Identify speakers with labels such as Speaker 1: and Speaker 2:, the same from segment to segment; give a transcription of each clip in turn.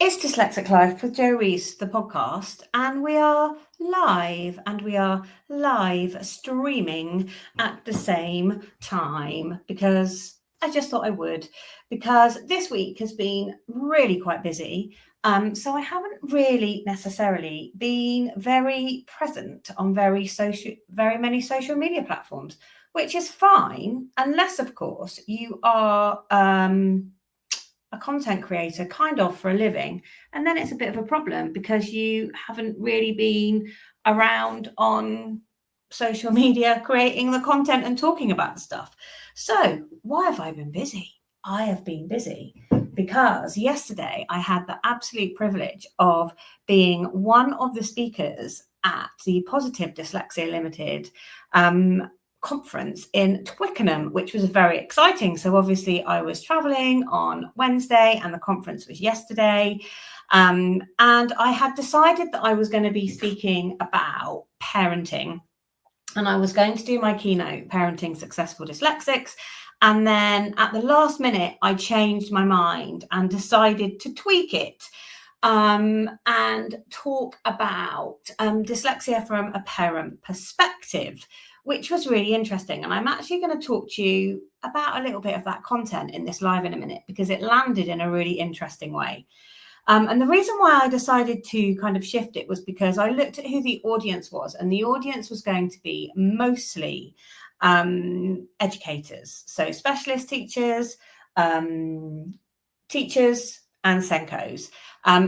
Speaker 1: It's Dyslexic Life with Jo Rees, the podcast, and we are live streaming at the same time because I just thought I would, because this week has been really quite busy. So I haven't really necessarily been very present on very many social media platforms, which is fine, unless, of course, you are a content creator kind of for a living, and then it's a bit of a problem because you haven't really been around on social media creating the content and talking about the stuff. So why have I been busy? I have been busy because yesterday I had the absolute privilege of being one of the speakers at the Positive Dyslexia Limited conference in Twickenham, which was very exciting. So obviously I was traveling on Wednesday and the conference was yesterday. And I had decided that I was going to be speaking about parenting, and I was going to do my keynote, Parenting Successful Dyslexics. And then at the last minute, I changed my mind and decided to tweak it and talk about dyslexia from a parent perspective, which was really interesting. And I'm actually going to talk to you about a little bit of that content in this live in a minute, because it landed in a really interesting way. And the reason why I decided to kind of shift it was because I looked at who the audience was, and the audience was going to be mostly educators, so specialist teachers, teachers and Senkos.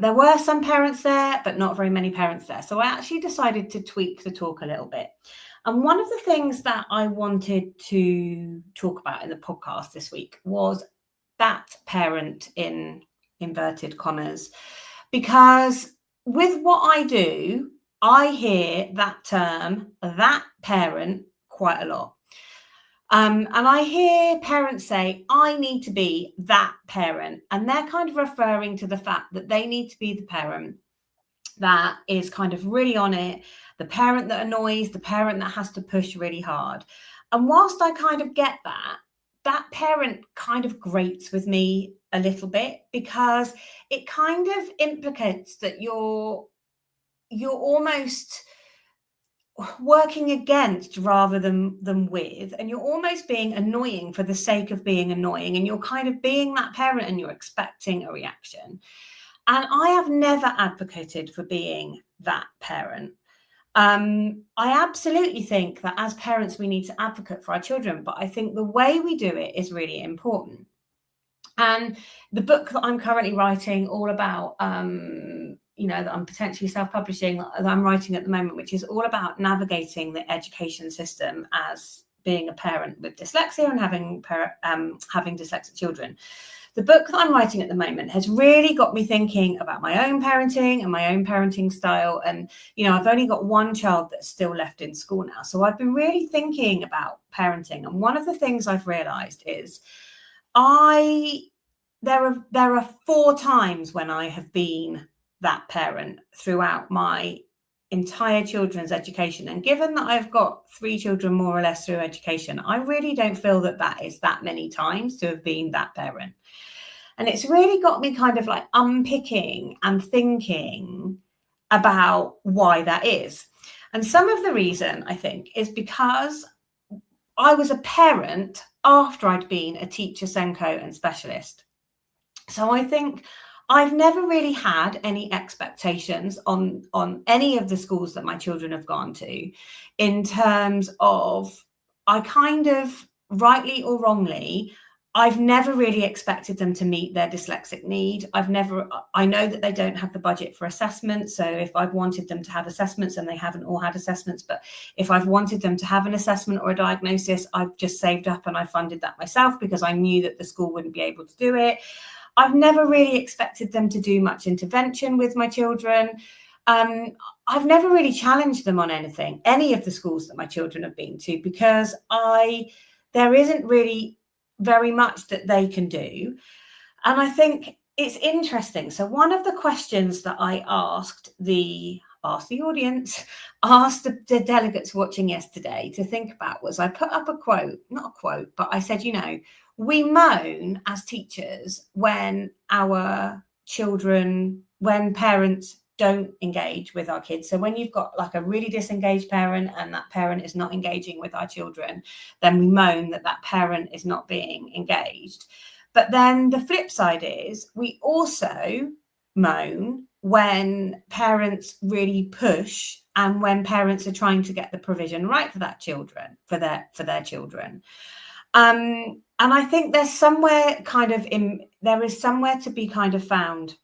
Speaker 1: There were some parents there, but not very many parents there. So I actually decided to tweak the talk a little bit. And one of the things that I wanted to talk about in the podcast this week was that parent in inverted commas, because with what I do, I hear that term, that parent, quite a lot. And I hear parents say, I need to be that parent. And they're kind of referring to the fact that they need to be the parent that is kind of really on it, the parent that annoys, the parent that has to push really hard. And whilst I kind of get that, that parent kind of grates with me a little bit, because it kind of implicates that you're almost working against rather than with, and you're almost being annoying for the sake of being annoying, and you're kind of being that parent and you're expecting a reaction. And I have never advocated for being that parent. I absolutely think that as parents, we need to advocate for our children, but I think the way we do it is really important. And the book that I'm currently writing, all about, that I'm potentially self-publishing, that I'm writing at the moment, which is all about navigating the education system as being a parent with dyslexia and having dyslexic children. The book that I'm writing at the moment has really got me thinking about my own parenting and my own parenting style. And, I've only got one child that's still left in school now. So I've been really thinking about parenting. And one of the things I've realized is there are 4 times when I have been that parent throughout my entire children's education. And given that I've got 3 children more or less through education, I really don't feel that that is that many times to have been that parent. And it's really got me kind of like unpicking and thinking about why that is. And some of the reason, I think, is because I was a parent after I'd been a teacher, Senko and specialist. So I think I've never really had any expectations on any of the schools that my children have gone to, in terms of, I kind of, rightly or wrongly, I've never really expected them to meet their dyslexic need. I know that they don't have the budget for assessments. So if I've wanted them to have assessments, and they haven't all had assessments, but if I've wanted them to have an assessment or a diagnosis, I've just saved up and I funded that myself because I knew that the school wouldn't be able to do it. I've never really expected them to do much intervention with my children. I've never really challenged them on anything, any of the schools that my children have been to, because there isn't really very much that they can do. And I think it's interesting. So one of the questions that I asked the audience, asked the delegates watching yesterday to think about was, I put up not a quote, but I said, we moan as teachers when our children, when parents don't engage with our kids. So when you've got like a really disengaged parent and that parent is not engaging with our children, then we moan that that parent is not being engaged. But then the flip side is we also moan when parents really push and when parents are trying to get the provision right for that children, for their children. And I think there's somewhere kind of there is somewhere to be kind of found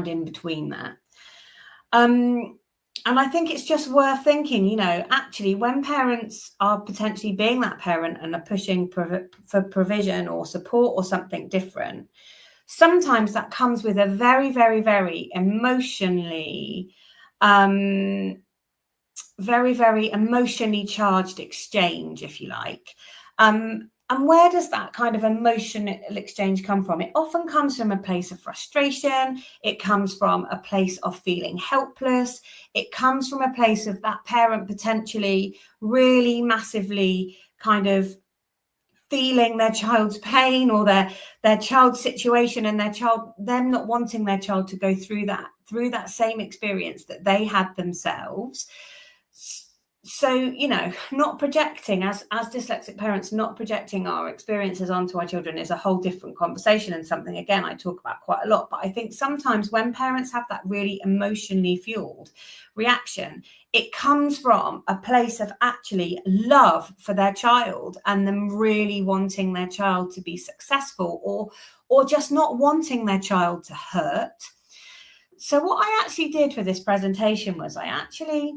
Speaker 1: in between that. And I think it's just worth thinking, you know, actually when parents are potentially being that parent and are pushing for provision or support or something different, sometimes that comes with a very, very, very emotionally, very, very emotionally charged exchange, if you like. And where does that kind of emotional exchange come from? It often comes from a place of frustration. It comes from a place of feeling helpless. It comes from a place of that parent potentially really massively kind of feeling their child's pain or their child's situation and them not wanting their child to go through that same experience that they had themselves. So, you know, not projecting as dyslexic parents, not projecting our experiences onto our children is a whole different conversation and something, again, I talk about quite a lot. But I think sometimes when parents have that really emotionally fueled reaction, it comes from a place of actually love for their child and them really wanting their child to be successful or just not wanting their child to hurt. So what I actually did for this presentation was I actually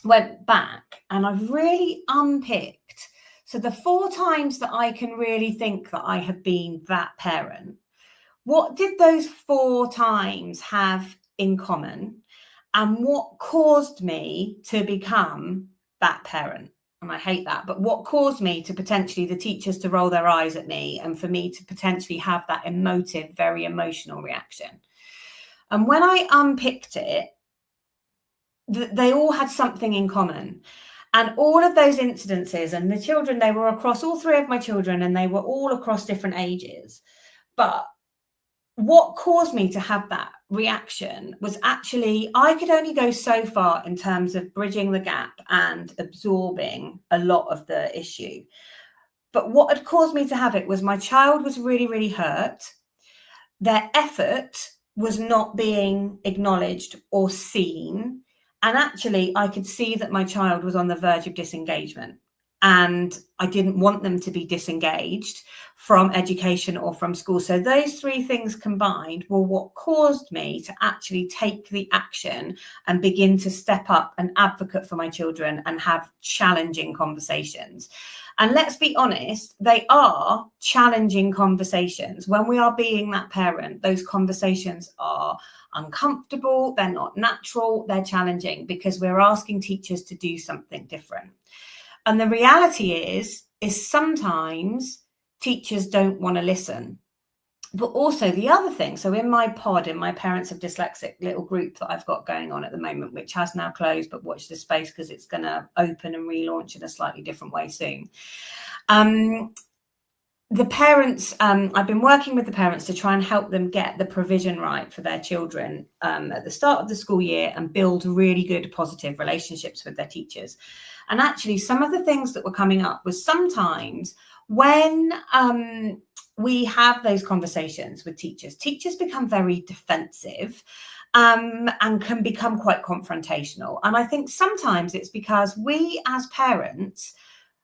Speaker 1: went back and I've really unpicked. So the 4 times that I can really think that I have been that parent, what did those 4 times have in common? And what caused me to become that parent? And I hate that, but what caused me to potentially the teachers to roll their eyes at me and for me to potentially have that emotive, very emotional reaction? And when I unpicked it, they all had something in common. And all of those incidences and the children, they were across all 3 of my children and they were all across different ages. But what caused me to have that reaction was actually, I could only go so far in terms of bridging the gap and absorbing a lot of the issue. But what had caused me to have it was my child was really, really hurt. Their effort was not being acknowledged or seen. And actually, I could see that my child was on the verge of disengagement. And I didn't want them to be disengaged from education or from school. So those 3 things combined were what caused me to actually take the action and begin to step up and advocate for my children and have challenging conversations. And let's be honest, they are challenging conversations. When we are being that parent, those conversations are uncomfortable, they're not natural, they're challenging because we're asking teachers to do something different. And the reality is sometimes teachers don't want to listen. But also the other thing, so in my pod, in my Parents of Dyslexic little group that I've got going on at the moment, which has now closed, but watch this space because it's going to open and relaunch in a slightly different way soon. The parents, I've been working with the parents to try and help them get the provision right for their children at the start of the school year and build really good, positive relationships with their teachers. And actually, some of the things that were coming up was sometimes when we have those conversations with teachers become very defensive and can become quite confrontational. And I think sometimes it's because we as parents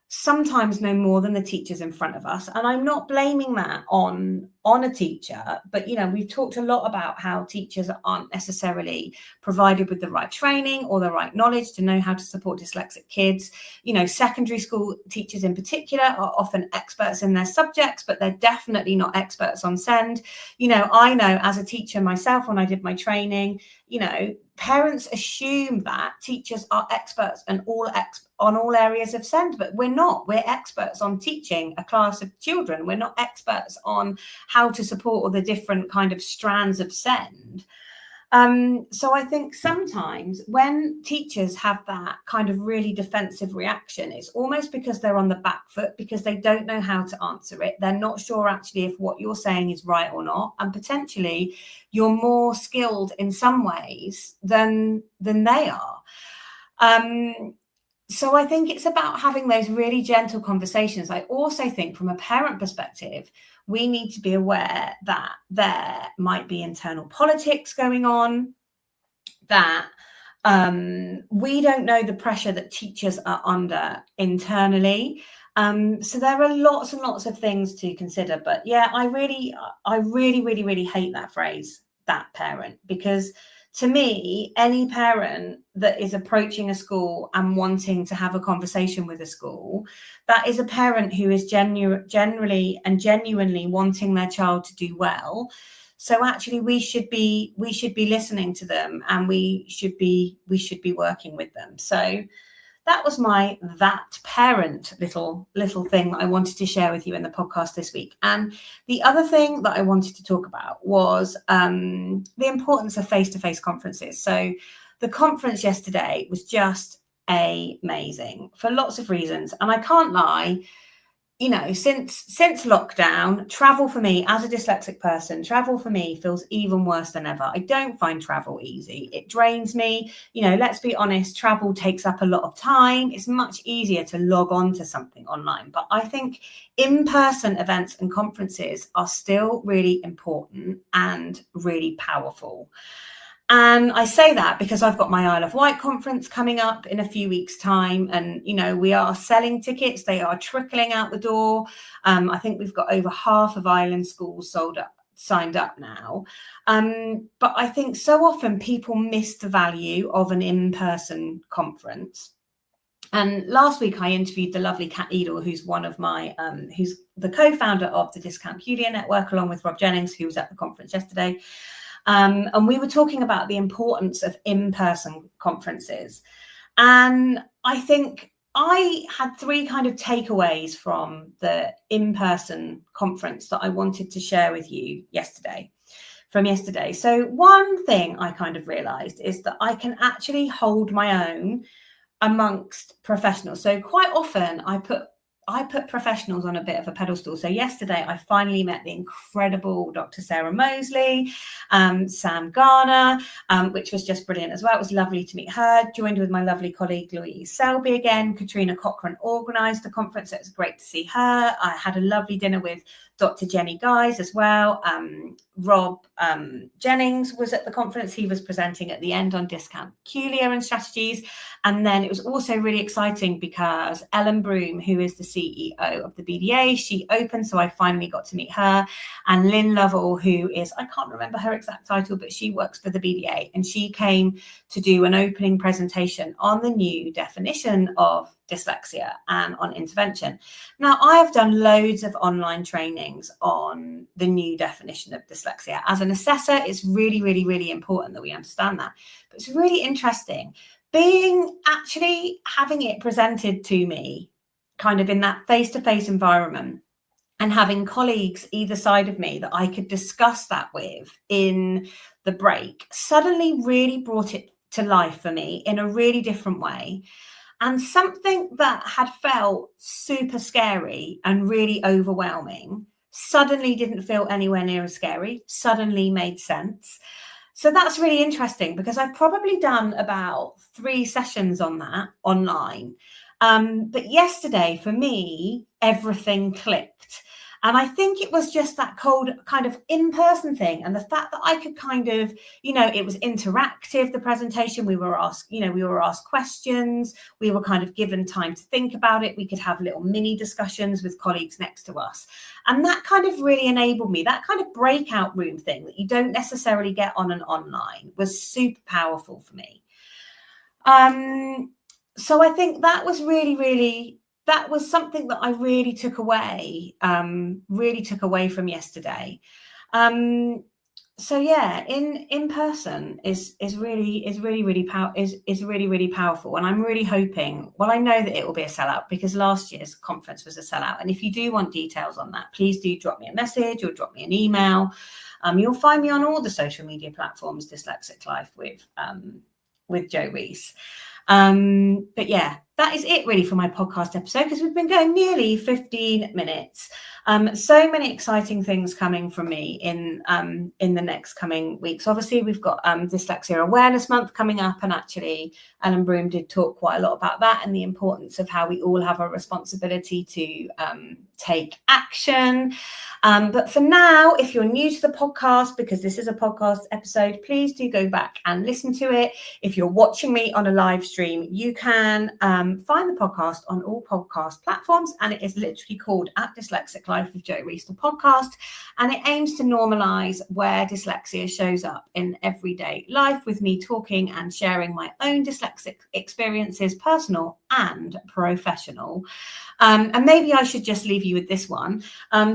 Speaker 1: sometimes know more than the teachers in front of us. And I'm not blaming that on a teacher, but, you know, we've talked a lot about how teachers aren't necessarily provided with the right training or the right knowledge to know how to support dyslexic kids. You know, secondary school teachers in particular are often experts in their subjects, but they're definitely not experts on SEND. You know, I know as a teacher myself, when I did my training, you know, parents assume that teachers are experts on all areas of SEND, but we're not. We're experts on teaching a class of children. We're not experts on how to support all the different kind of strands of SEND. So I think sometimes when teachers have that kind of really defensive reaction, it's almost because they're on the back foot, because they don't know how to answer it. They're not sure actually if what you're saying is right or not. And potentially you're more skilled in some ways than they are. So I think it's about having those really gentle conversations. I also think from a parent perspective, we need to be aware that there might be internal politics going on, that we don't know the pressure that teachers are under internally. So there are lots and lots of things to consider. But yeah, I really hate that phrase, that parent, because to me, any parent that is approaching a school and wanting to have a conversation with a school, that is a parent who is generally and genuinely wanting their child to do well. So actually, we should be listening to them, and we should be working with them. So that was that parent little thing that I wanted to share with you in the podcast this week. And the other thing that I wanted to talk about was the importance of face-to-face conferences. So the conference yesterday was just amazing for lots of reasons. And I can't lie, you know, since lockdown, travel for me as a dyslexic person, travel for me feels even worse than ever. I don't find travel easy. It drains me. You know, let's be honest, travel takes up a lot of time. It's much easier to log on to something online. But I think in-person events and conferences are still really important and really powerful. And I say that because I've got my Isle of Wight conference coming up in a few weeks' time. And, you know, we are selling tickets. They are trickling out the door. I think we've got over half of Island schools signed up now. But I think so often people miss the value of an in-person conference. And last week I interviewed the lovely Kat Edel, who's one of my, who's the co-founder of the Dyscalculia Network, along with Rob Jennings, who was at the conference yesterday. And we were talking about the importance of in-person conferences. And I think I had three kind of takeaways from the in-person conference that I wanted to share with you yesterday. So one thing I kind of realized is that I can actually hold my own amongst professionals. So quite often I put professionals on a bit of a pedestal. So yesterday, I finally met the incredible Dr. Sarah Mosley, Sam Garner, which was just brilliant as well. It was lovely to meet her. Joined with my lovely colleague, Louise Selby again. Katrina Cochran organised the conference. So it was great to see her. I had a lovely dinner with Dr. Jenny Guys as well. Rob Jennings was at the conference. He was presenting at the end on dyscalculia and strategies. And then it was also really exciting because Ellen Broom, who is the CEO of the BDA, she opened, so I finally got to meet her. And Lynn Lovell, who is, I can't remember her exact title, but she works for the BDA, and she came to do an opening presentation on the new definition of dyslexia and on intervention. Now, I have done loads of online trainings on the new definition of dyslexia. As an assessor, it's really, really, really important that we understand that. But it's really interesting having it presented to me kind of in that face-to-face environment, and having colleagues either side of me that I could discuss that with in the break suddenly really brought it to life for me in a really different way. And something that had felt super scary and really overwhelming suddenly didn't feel anywhere near as scary, suddenly made sense. So that's really interesting because I've probably done about 3 sessions on that online. But yesterday, for me, everything clicked. And I think it was just that cold kind of in-person thing. And the fact that I could kind of, you know, it was interactive, the presentation, we were asked questions. We were kind of given time to think about it. We could have little mini discussions with colleagues next to us. And that kind of really enabled me, that kind of breakout room thing that you don't necessarily get on an online was super powerful for me. So I think that was that was something that I really took away from yesterday. So yeah, in person is really powerful, and I'm really hoping. Well, I know that it will be a sellout because last year's conference was a sellout. And if you do want details on that, please do drop me a message or drop me an email. You'll find me on all the social media platforms, Dyslexic Life with Jo Rees. But yeah, that is it really for my podcast episode, because we've been going nearly 15 minutes. So many exciting things coming from me in the next coming weeks. Obviously, we've got Dyslexia Awareness Month coming up, and actually Ellen Broom did talk quite a lot about that and the importance of how we all have a responsibility to take action. But for now, if you're new to the podcast, because this is a podcast episode, please do go back and listen to it. If you're watching me on a live stream, you can find the podcast on all podcast platforms, and it is literally called At Dyslexic Life with Jo Rees, the podcast, and it aims to normalise where dyslexia shows up in everyday life, with me talking and sharing my own dyslexic experiences, personal and professional. And maybe I should just leave you with this one.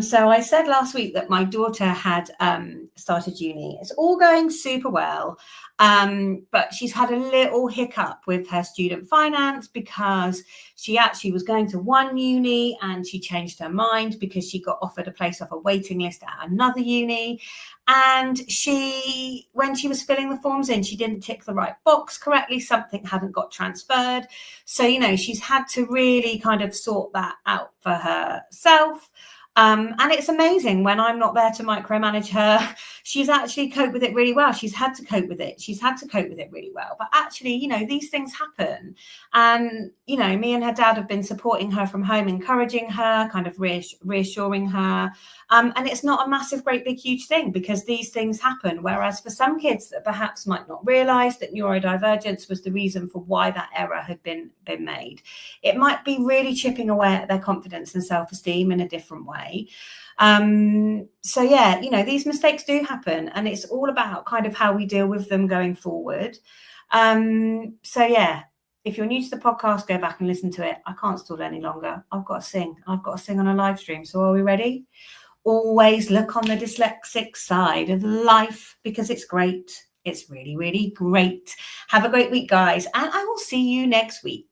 Speaker 1: So I said last week that my daughter had started uni. It's all going super well. But she's had a little hiccup with her student finance, because she actually was going to one uni and she changed her mind because she got offered a place off a waiting list at another uni. And when she was filling the forms in, she didn't tick the right box correctly. Something hadn't got transferred. So, she's had to really kind of sort that out for herself. And it's amazing when I'm not there to micromanage her. She's actually coped with it really well. She's had to cope with it. She's had to cope with it really well. But actually, these things happen. And, me and her dad have been supporting her from home, encouraging her, kind of reassuring her. And it's not a massive, great, big, huge thing, because these things happen. Whereas for some kids that perhaps might not realise that neurodivergence was the reason for why that error had been made, it might be really chipping away at their confidence and self-esteem in a different way. So yeah, these mistakes do happen, and it's all about kind of how we deal with them going forward. So yeah, if you're new to the podcast, go back and listen to it. I can't stall any longer. I've got to sing on a live stream. So are we ready? Always look on the dyslexic side of life, because it's great. It's really, really great. Have a great week, guys. And I will see you next week.